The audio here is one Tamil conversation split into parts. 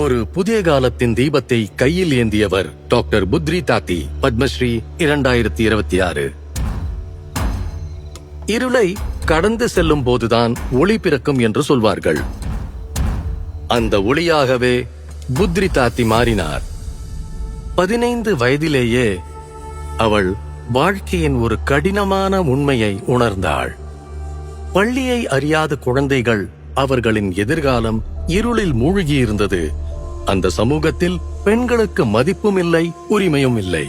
ஒரு புதிய காலத்தின் தீபத்தை கையில் ஏந்தியவர் டாக்டர் புத்ரி தாத்தி, பத்மஸ்ரீ 2026. இருளை கடந்து செல்லும் போதுதான் ஒளி பிறக்கும் என்று சொல்வார்கள். அந்த ஒளியாகவே புத்ரி தாத்தி மாறினார். 15 வயதிலேயே அவள் வாழ்க்கையின் ஒரு கடினமான உண்மையை உணர்ந்தாள். பள்ளியை அறியாத குழந்தைகள், அவர்களின் எதிர்காலம் இருளில் மூழ்கியிருந்தது. அந்த சமூகத்தில் பெண்களுக்கு மதிப்பும் இல்லை, உரிமையும் இல்லை.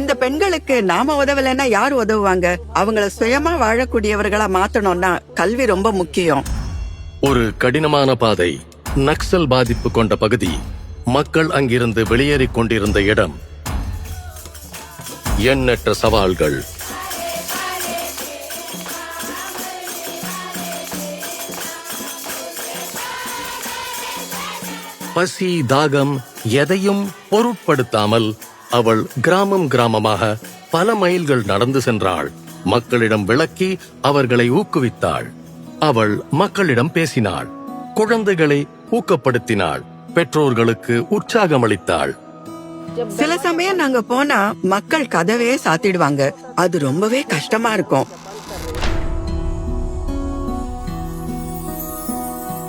இந்த பெண்களுக்கு நாம உதவலைன்னா யார் உதவுவாங்க? அவங்கள சுயமா வாழக்கூடியவர்களா மாத்தணும்னா கல்வி ரொம்ப முக்கியம். ஒரு கடினமான பாதை, நக்சல் பாதிப்பு கொண்ட பகுதி, மக்கள் அங்கிருந்து வெளியேறிக் கொண்டிருந்த இடம், எண்ணற்ற சவால்கள். பசி, தாகம் எதையும் பொருட்படுத்தாமல் அவள் கிராமம் கிராமமாக பல மைல்கள் நடந்து சென்றாள். மக்களிடம் விளக்கி அவர்களை ஊக்குவித்தாள். அவள் மக்களிடம் பேசினாள், குழந்தைகளை ஊக்கப்படுத்தினாள், பெற்றோர்களுக்கு உற்சாகமளித்தாள். சில சமயம் நாங்க போனா மக்கள் கதவே சாத்திடுவாங்க. அது ரொம்பவே கஷ்டமா இருக்கும்.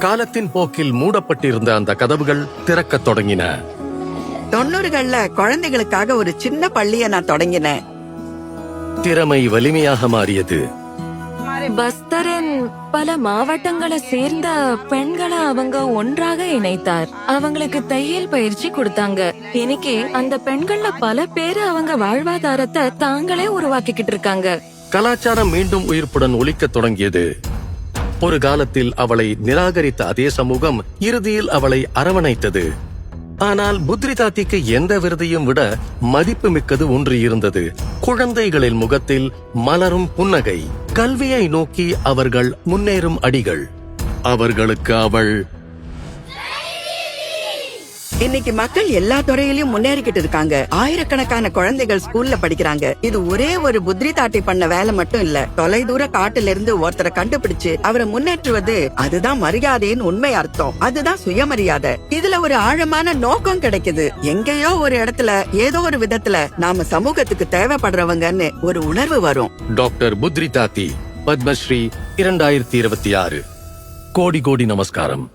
காலத்தின் போக்கில் மூடப்பட்டிருந்த அந்த கதவுகள் திறக்கத் தொடங்கின. 90கள்ல குழந்தைகளுக்காக ஒரு சின்ன பள்ளியை நான் தொடங்கினேன். திறமை வலிமையாக மாறியது. பஸ்தரின் பல மாவட்டங்களை சேர்ந்த பெண்களை அவங்க ஒன்றாக இணைத்தார். அவங்களுக்கு தையல் பயிற்சி கொடுத்தாங்க. இன்னைக்கு அந்த பெண்கள்ல பல பேரு அவங்க வாழ்வாதாரத்தை தாங்களே உருவாக்கிக்கிட்டு இருக்காங்க. கலாச்சாரம் மீண்டும் உயிர்ப்புடன் ஒலிக்கத் தொடங்கியது. ஒரு காலத்தில் அவளை நிராகரித்த அதே சமூகம் இறுதியில் அவளை அரவணைத்தது. ஆனால் புத்ரி தாத்திக்கு எந்த விருதையும் விட மதிப்பு மிக்கது ஒன்று இருந்தது. குழந்தைகளின் முகத்தில் மலரும் புன்னகை, கல்வியை நோக்கி அவர்கள் முன்னேறும் அடிகள். அவர்களுக்கு அவள். இன்னைக்கு மக்கள் எல்லா துறையிலயும் முன்னேறிக்கிட்டு இருக்காங்க. ஆயிரக்கணக்கான குழந்தைகள் ஸ்கூல்ல படிக்கிறாங்க. இது ஒரே ஒரு புத்ரி தாட்டி பண்ண வேலை மட்டும் இல்ல. தொலைதூர காட்டுல இருந்து ஒருத்தரை கண்டுபிடிச்சு அவரை முன்னேற்றுவது, அதுதான் மரியாதையின் உண்மை அர்த்தம். அதுதான் சுயமரியாதை. இதுல ஒரு ஆழமான நோக்கம் கிடைக்குது. எங்கேயோ ஒரு இடத்துல ஏதோ ஒரு விதத்துல நாம சமூகத்துக்கு தேவைப்படுறவங்கன்னு ஒரு உணர்வு வரும். டாக்டர் புத்ரி தாத்தி, பத்மஸ்ரீ 2026. கோடி கோடி நமஸ்காரம்.